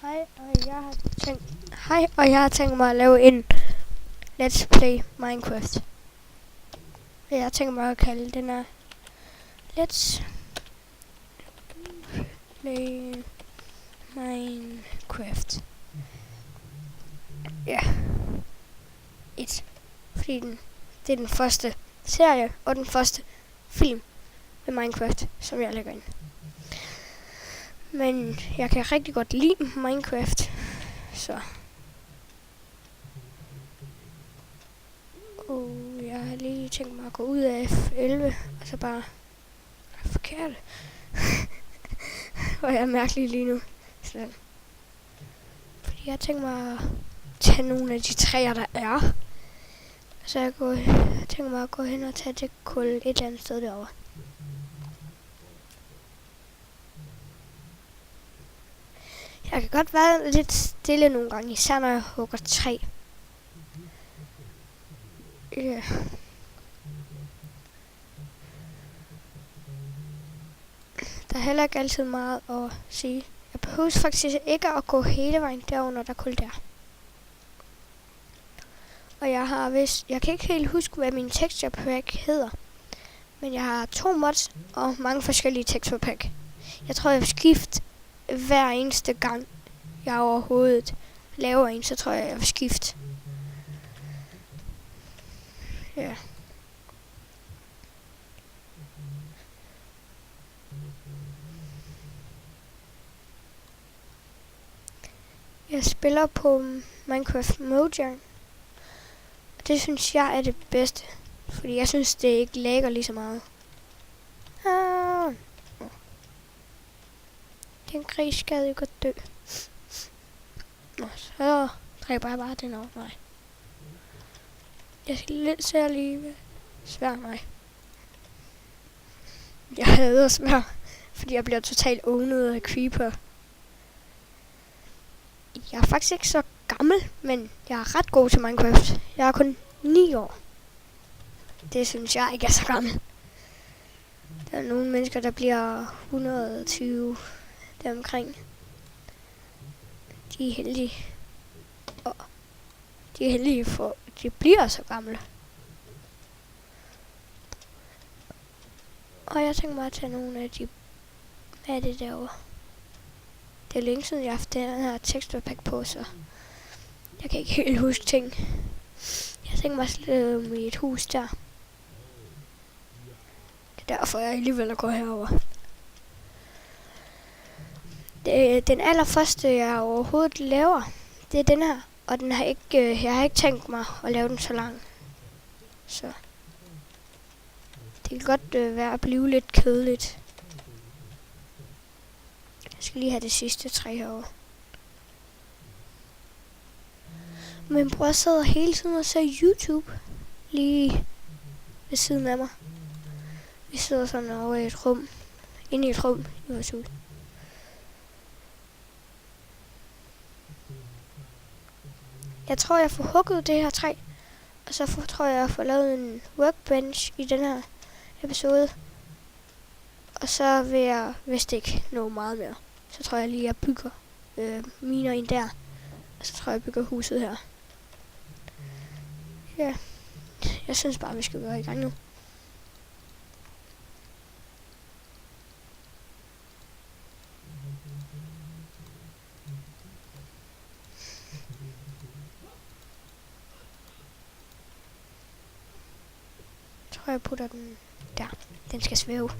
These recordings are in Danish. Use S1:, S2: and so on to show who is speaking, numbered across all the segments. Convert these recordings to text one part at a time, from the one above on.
S1: Hej, og jeg har tænkt mig at lave en Let's Play Minecraft. Jeg har tænkt mig at kalde den her Let's Play Minecraft. Ja. Fordi det er den første serie og den første film med Minecraft, som jeg lægger ind. Men jeg kan rigtig godt lide Minecraft, så... jeg har lige tænkt mig at gå ud af F11, og så bare... forkert. Og jeg er mærkelig lige nu. Sådan. Fordi jeg har tænkt mig at tage nogle af de træer, der er. Så jeg tænker mig at gå hen og tage det kul et eller andet sted derovre. Jeg kan godt være lidt stille nogle gange, især når jeg hugger træ. Ja. Der er heller ikke altid meget at sige. Jeg behøver faktisk ikke at gå hele vejen derover, når der er kul der. Og jeg kan ikke helt huske, hvad min texture pack hedder. Men jeg har 2 mods og mange forskellige texture pack. Jeg tror, jeg vil skifte hver eneste gang, jeg overhovedet laver en, så tror jeg vil skifte. Ja. Jeg spiller på Minecraft Mojang. Det synes jeg er det bedste, fordi jeg synes, det ikke lagger lige så meget. Den gris skal jo godt dø. Nå, så dræber jeg bare den over. Nej. Jeg skal lidt se lige svær mig. Jeg hader svær, fordi jeg bliver totalt owned af creeper. Jeg er faktisk ikke så gammel, men jeg er ret god til Minecraft. Jeg er kun 9 år. Det synes jeg ikke er så gammel. Der er nogle mennesker, der bliver 120 deromkring. De er heldige. Og de er heldige for, at de bliver så gamle. Og jeg tænker mig at tage nogle af de... Hvad er det derovre? Det er længe siden, jeg har haft den her texture pack på, så... Jeg kan ikke helt huske ting. Jeg tænker mig at slå i et hus der. Det er derfor, jeg alligevel går herover. Den allerførste, jeg overhovedet laver, det er den her. Og den har ikke, jeg har ikke tænkt mig at lave den så lang. Så det kan godt være at blive lidt kedeligt. Jeg skal lige have det sidste træ herovre. Min bror sidder hele tiden og ser YouTube lige ved siden af mig. Vi sidder sådan over i et rum. Inde i et rum i vores hus. Jeg tror, jeg får hugget det her træ. Og så tror jeg får lavet en workbench i den her episode. Og så vil jeg vist ikke nå meget mere. Så tror jeg lige, jeg bygger miner ind der. Og så tror jeg bygger huset her. Ja. Jeg synes bare, vi skal gå i gang nu. Jeg tror, jeg putter den der. Den skal svæve.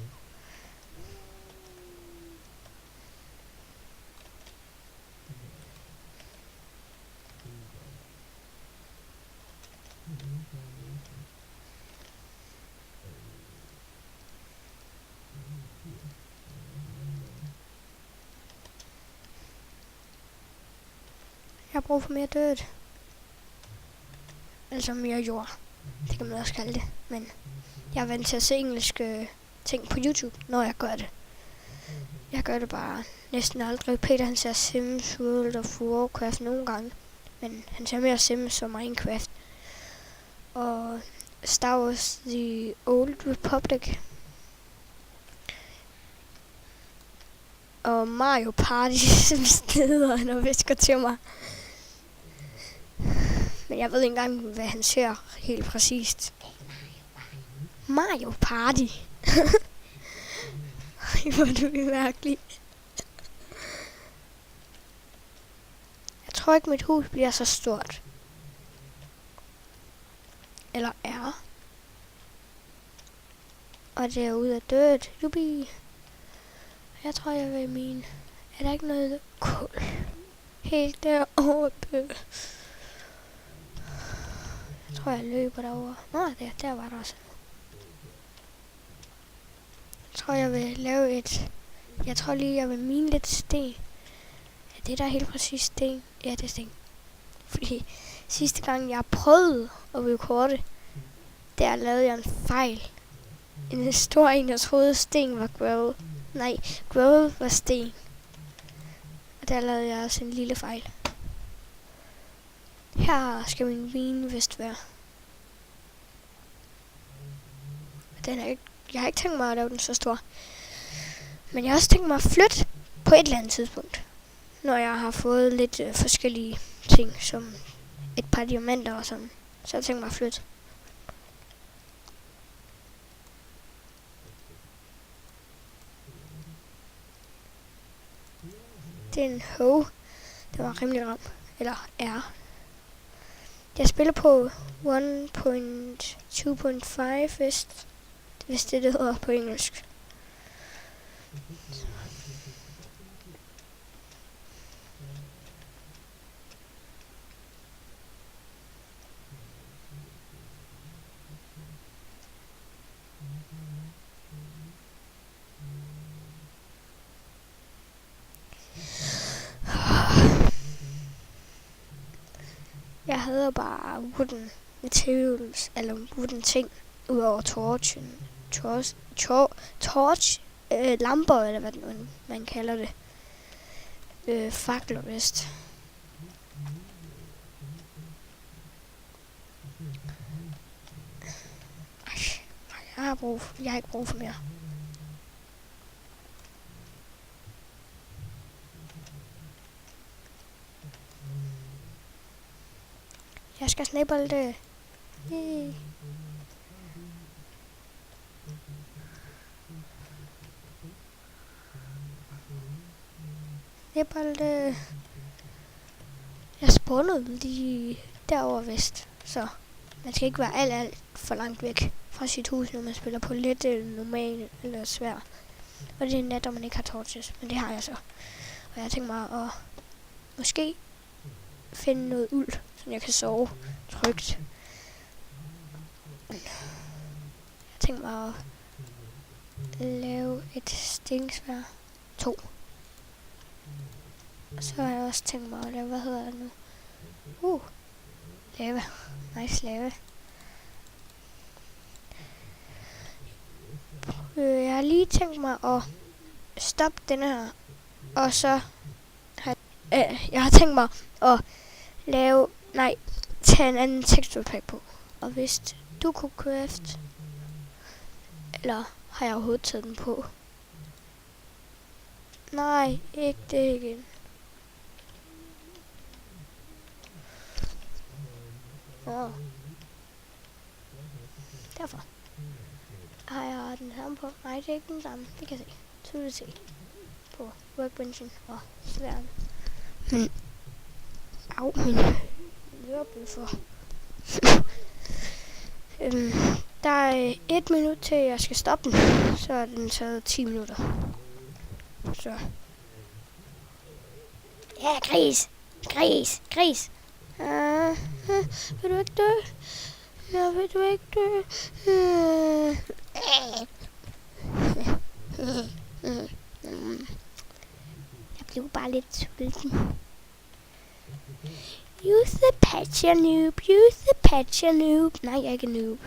S1: Jeg har brug for mere dirt. Altså mere jord. Det kan man også kalde det. Men jeg er vant til at se engelske ting på YouTube, når jeg gør det. Jeg gør det bare næsten aldrig. Peter han ser Sims, World of Warcraft nogle gange. Men han ser mere Sims og Minecraft. Og Star Wars The Old Republic. og Mario Party, som steder, når visker til mig. Men jeg ved ikke engang, hvad han ser helt præcist. Mario Party. Hvor er du mærkelig. Jeg tror ikke, mit hus bliver så stort. Eller er. Og det er ude af dødt. Jubi. Jeg tror, jeg vil min. Er der ikke noget kul? Helt deroppe. Jeg tror, jeg løber derover. Nå, der var der også. Jeg tror, jeg vil lave et. Jeg tror lige, jeg vil mine lidt sten. Ja, det der er helt præcis sten. Ja, det er sten. Fordi sidste gang, jeg prøvede at recorde, der lavede jeg en fejl. En stor en, jeg troede sten var gravel. Nej, gravel var sten. Og der lavede jeg også en lille fejl. Her skal min mine vist være. Den er ikke, jeg har ikke tænkt mig at lave den så stor. Men jeg har også tænkt mig at flytte på et eller andet tidspunkt. Når jeg har fået lidt forskellige ting, som et par diamanter og sådan. Så jeg har tænkt mig at flytte. Det er en hoe. Det var rimelig ram. Eller er. Jeg spiller på 1.2.5 hvis det hedder på engelsk. Jeg havde bare wooden materials, eller wooden ting, udover torch, lamper, eller hvad man kalder det. Fakler vist. Jeg har ikke brug for mere. Jeg skal snibbolde. Snibbolde. Jeg spawnede lige derover vest, så man skal ikke være alt for langt væk fra sit hus, når man spiller på lidt normal eller svær. Og det er net, når man ikke har torches, men det har jeg så. Og jeg tænker mig at måske finde noget uld, så jeg kan sove trygt. Jeg tænker mig at lave et stingsvær 2. Og så har jeg også tænkt mig at lave, hvad hedder det nu? Lava. Nice lava. Jeg har lige tænkt mig at stoppe den her, og så jeg har tænkt mig at tage en anden texture pack på. Og hvis du kunne craft, eller har jeg overhovedet taget den på? Nej, ikke det igen. Derfor har jeg den samme på. Nej, det er ikke den samme. Det kan jeg se. Tydeligt se på workbenchen og sværen. Men min hørebøffer. Der er 1 minut til jeg skal stoppe den. Så er den taget 10 minutter. Så. Ja, gris! Vil du ikke dø? Ja, vil du ikke dø? Jeg blev bare lidt sulten. Use the patcher noob, Nej, jeg er ikke noob.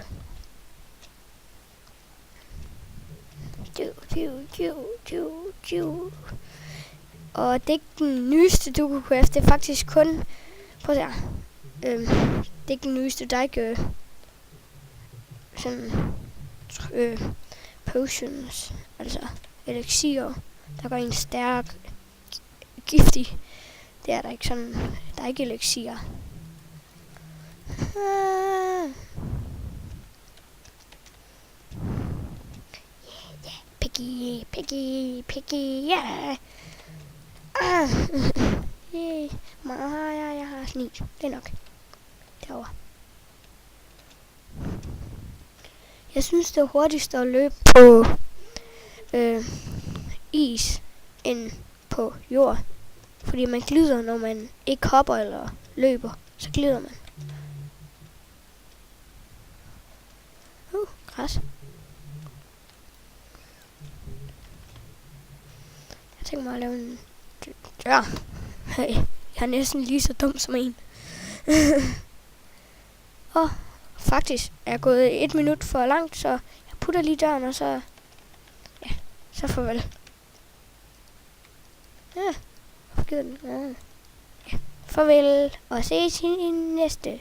S1: Og det er ikke den nyeste, du kunne craft. Det er faktisk kun... Prøv at se. Det er ikke den nyeste. Der er ikke... sådan... potions. Altså, elixier. Der går en stærk, giftig. Det er der ikke sådan. Der er ikke elixir. Piggy, ja. Jeg har sni. Det er nok. Derovre. Jeg synes, det er hurtigst at løbe på is end på jord. Fordi man glider, når man ikke hopper eller løber. Så glider man. Græs. Jeg tænker mig at lave en dør. Hey, jeg er næsten lige så dum som en. Faktisk er jeg gået 1 minut for langt, så jeg putter lige døren, og så... Ja, så farvel. Ja, farvel, og ses i næste.